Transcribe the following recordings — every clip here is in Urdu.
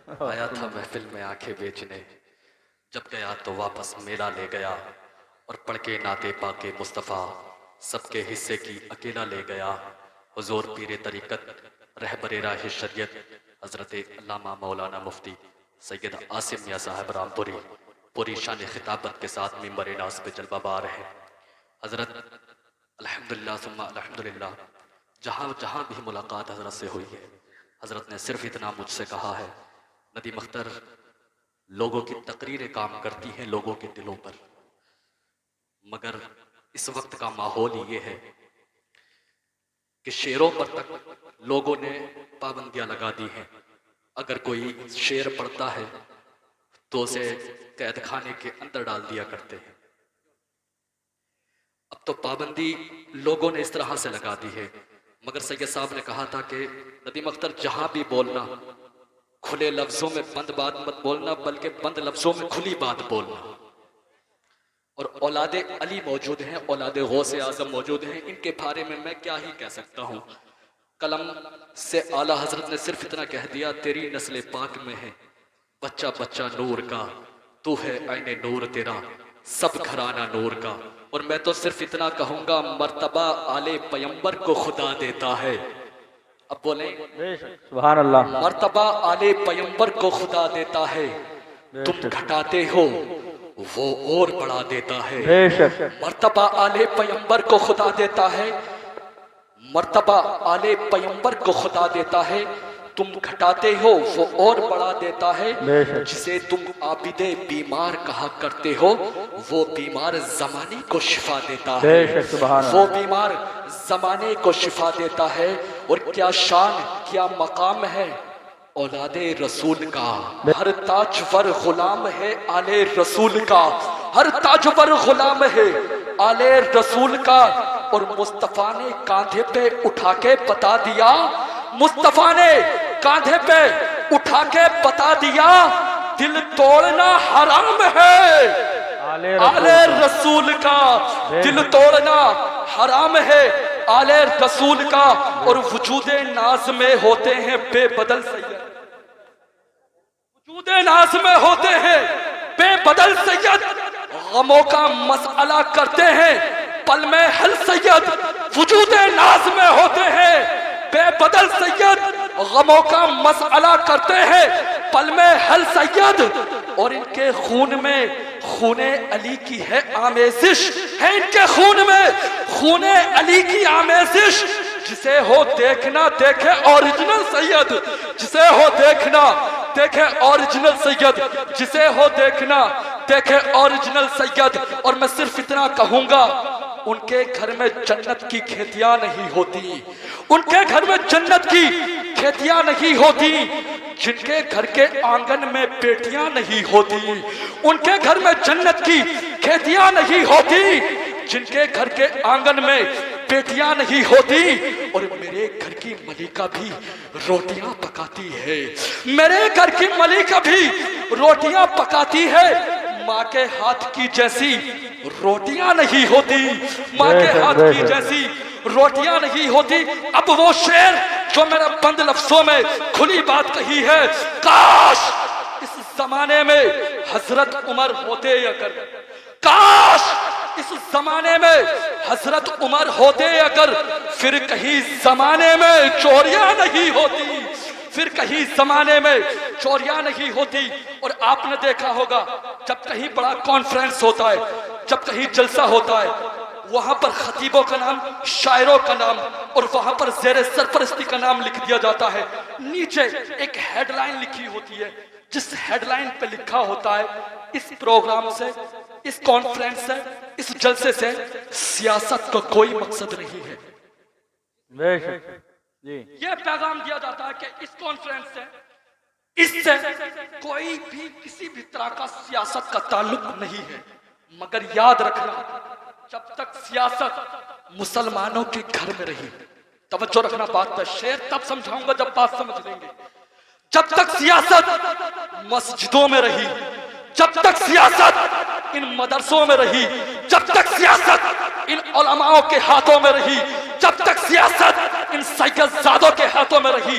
آیا تھا محفل میں آنکھیں بیچنے، جب گیا تو واپس میلہ لے گیا، اور پڑھ کے نعت پاک مصطفیٰ سب کے حصے کی اکیلا لے گیا۔ حضور پیر طریقت رہبر راہ شریعت حضرت علامہ مولانا مفتی سید عاصم میاں صاحب رامپوری پوری شان خطابت کے ساتھ ممبر ناز پہ جلوہ بار ہے۔ حضرت الحمدللہ ثم الحمدللہ جہاں جہاں بھی ملاقات حضرت سے ہوئی ہے، حضرت نے صرف اتنا مجھ سے کہا ہے، ندیم اختر لوگوں کی تقریریں کام کرتی ہیں لوگوں کے دلوں پر، مگر اس وقت کا ماحول یہ ہے کہ شعروں پر تک لوگوں نے پابندیاں لگا دی ہیں۔ اگر کوئی شعر پڑھتا ہے تو اسے قید خانے کے اندر ڈال دیا کرتے ہیں۔ اب تو پابندی لوگوں نے اس طرح سے لگا دی ہے، مگر سید صاحب نے کہا تھا کہ ندیم اختر جہاں بھی بولنا کھلے لفظوں میں بند بات مت بولنا، بلکہ بند لفظوں میں کھلی بات بولنا۔ اور اولاد علی موجود ہیں، اولاد غوث اعظم موجود ہیں، ان کے بارے میں کیا ہی کہہ سکتا ہوں۔ قلم سے اعلیٰ حضرت نے صرف اتنا کہہ دیا، تیری نسل پاک میں ہے بچہ بچہ نور کا، تو ہے عین نور تیرا سب گھرانہ نور کا۔ اور میں تو صرف اتنا کہوں گا، مرتبہ آل پیمبر کو خدا دیتا ہے۔ اب بولیں سبحان اللہ، مرتبہ آل پیمبر کو خدا دیتا ہے، تم گھٹاتے ہو وہ اور بڑھا دیتا ہے۔ بے شک مرتبہ آل پیمبر کو خدا دیتا ہے، مرتبہ آل پیمبر کو خدا دیتا ہے، تم گھٹاتے ہو وہ اور بڑھا دیتا ہے۔ بے شک جسے تم عابد بیمار کہا کرتے ہو، وہ بیمار زمانے کو شفا دیتا ہے۔ بے شک سبحان اللہ، وہ بیمار زمانے کو شفا دیتا ہے۔ اور کیا شان کیا مقام ہے اولاد رسول کا، ہر تاجور غلام ہے آل رسول کا، ہر تاجور غلام ہے آل رسول کا۔ اور مصطفیٰ نے کاندھے پہ اٹھا کے بتا دیا، مصطفیٰ نے کاندھے پہ اٹھا کے بتا دیا، دل توڑنا حرام ہے آل رسول کا، دل توڑنا حرام ہے آل رسول کا۔ اور وجود ناز میں ہوتے ہیں بے بدل سید، وجود ناز میں ہوتے ہیں بے بدل سید، غموں کا مسئلہ کرتے ہیں پل میں حل سید۔ وجود ناز میں ہوتے ہیں بے بدل سید، غموں کا مسئلہ کرتے ہیں پل میں حل سید۔ اور ان کے خون میں خون علی کی ہے آمیزش، ہے ان کے خون میں خون علی کی آمیزش۔ جسے ہو دیکھنا دیکھے اوریجنل سید، جسے ہو دیکھنا دیکھے اوریجنل سید، جسے ہو دیکھنا دیکھے اوریجنل سید۔ اور میں صرف اتنا کہوں گا، ان کے گھر میں جنت کی کھیتیاں نہیں ہوتی، ان کے گھر میں جنت کی کھیتیاں نہیں ہوتی، جن کے گھر کے آنگن میں بیٹیاں نہیں ہوتی، ان کے گھر میں جنت کی کھیتیاں نہیں ہوتی، جن کے گھر کے آنگن میں بیٹیاں نہیں ہوتی۔ اور میرے گھر کی ملکہ بھی روٹیاں پکاتی ہے، میرے گھر کی ملکہ بھی روٹیاں پکاتی ہے، ماں کے ہاتھ کی جیسی روٹیاں نہیں ہوتی، ماں کے ہاتھ کی جیسی روٹیاں نہیں ہوتی۔ اب وہ شعر جو میرے بند لفظوں میں کھلی بات کہی ہے، کاش اس زمانے میں حضرت عمر ہوتے اگر، کاش اس زمانے میں حضرت عمر ہوتے اگر، پھر کہیں زمانے میں چوریاں نہیں ہوتی، پھر کہیں زمانے میں چوریاں نہیں ہوتی۔ اور آپ نے دیکھا ہوگا جب کہیں بڑا کانفرنس ہوتا ہے، جب کہیں جلسہ ہوتا ہے، وہاں پر خطیبوں کا نام، شاعروں کا نام، اور وہاں پر زیر سرپرستی کا نام لکھ دیا جاتا ہے۔ نیچے ایک ہیڈ لائن لکھی ہوتی ہے، جس ہیڈ لائن پہ لکھا ہوتا ہے، اس پروگرام سے، اس کانفرنس سے، اس جلسے سے سیاست کا کوئی مقصد نہیں ہے۔ بے شک جی، یہ پیغام دیا جاتا ہے کہ اس کانفرنس سے، اس سے کوئی بھی کسی بھی طرح کا سیاست کا تعلق نہیں ہے۔ مگر یاد رکھنا، جب تک سیاست مسلمانوں کے گھر میں رہی، توجہ رکھنا بات پر، شعر تب سمجھاؤں گا جب بات سمجھ لیں گے، جب تک سیاست مسجدوں میں رہی، جب تک سیاست ان مدرسوں میں رہی، جب تک سیاست ان علماءوں کے ہاتھوں میں رہی، جب تک سیاست ان سید زادوں کے ہاتھوں میں رہی،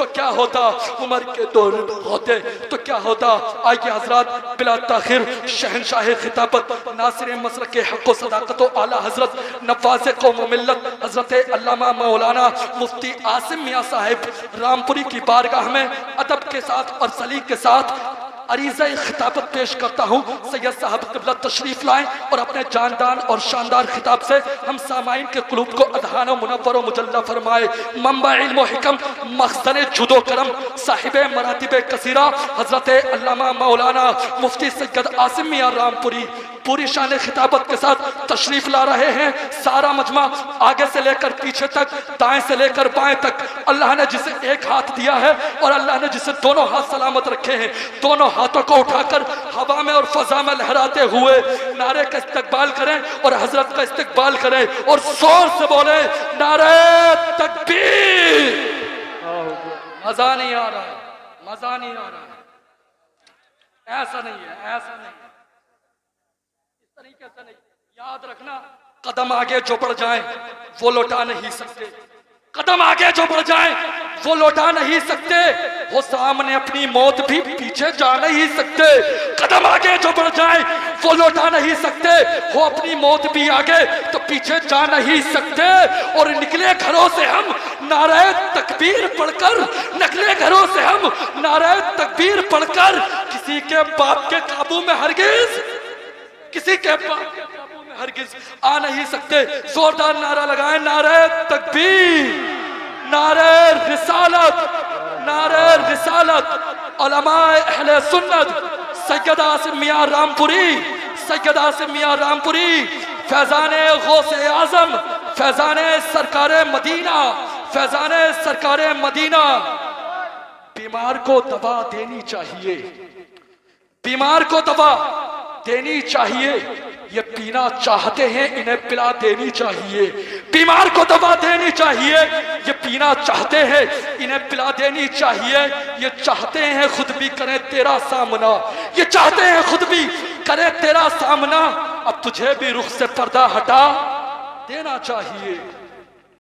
تو کیا ہوتا، عمر کے دور ہوتے تو کیا ہوتا۔ آئیے حضرات بلا تاخیر شہنشاہ خطابت، ناصر مسلک حق و صداقت و اعلیٰ حضرت نواز قوم و ملت حضرت علامہ مولانا مفتی عاصم میاں صاحب رامپوری کی بارگاہ میں ادب کے ساتھ اور سلیقے کے ساتھ عریضہ خطابت پیش کرتا ہوں۔ سید صاحب قبلہ تشریف لائیں اور اپنے جاندان اور شاندار خطاب سے ہم سامعین کے قلوب کو اذہان و منور و مجلہ فرمائے۔ منبع علم و حکم، مخزن جود و کرم، صاحب مراتب کثیرہ حضرت علامہ مولانا مفتی سید عاصم میاں رامپوری پوری شان خطابت کے ساتھ تشریف لا رہے ہیں۔ سارا مجمع آگے سے لے کر پیچھے تک، دائیں سے لے کر بائیں تک، اللہ نے جسے ایک ہاتھ دیا ہے اور اللہ نے جسے دونوں ہاتھ سلامت رکھے ہیں، دونوں ہاتھوں کو اٹھا کر ہوا میں اور فضا میں لہراتے ہوئے نعرے کا استقبال کریں اور حضرت کا استقبال کریں اور زور سے بولیں نعرہ تکبیر۔ مزہ نہیں آ رہا ہے، مزہ نہیں آ رہا ہے، ایسا نہیں ہے، ایسا نہیں ہے، اس طریقے سے نہیں۔ یاد رکھنا قدم آگے جو بڑھ جائیں وہ لوٹا نہیں سکتے، قدم آگے جو بڑھ جائیں وہ لوٹا نہیں سکتے، وہ سامنے اپنی موت بھی پیچھے جا نہیں سکتے۔ قدم آگے جو بڑھ جائیں وہ لوٹا نہیں سکتے، وہ اپنی موت بھی آگے تو پیچھے جا نہیں سکتے۔ اور نکلے گھروں سے ہم نعرہ تکبیر پڑھ کر، نکلے گھروں سے ہم نعرہ تکبیر پڑھ کر کسی کے باپ کے قابو میں ہرگز، کسی کے باپ کے قابو میں ہرگز آ نہیں سکتے۔ زوردار نعرہ لگائیں، نعرہ تکبیر، نعرہ رسالت، نعرہ رسالت۔ علماء اہل سنت سید عاصم میاں رامپوری، سید عاصم میاں رامپوری فیضان غوث اعظم، فیضان سرکار مدینہ، فیضان سرکار مدینہ۔ بیمار کو دوا دینی چاہیے، بیمار کو دوا دینی چاہیے، یہ پینا چاہتے ہیں انہیں پلا دینی چاہیے۔ بیمار کو دوا دینی چاہیے، یہ پینا چاہتے ہیں انہیں پلا دینی چاہیے۔ یہ چاہتے ہیں خود بھی کریں تیرا سامنا، یہ چاہتے ہیں خود بھی کریں تیرا سامنا، اب تجھے بھی رخ سے پردہ ہٹا دینا چاہیے۔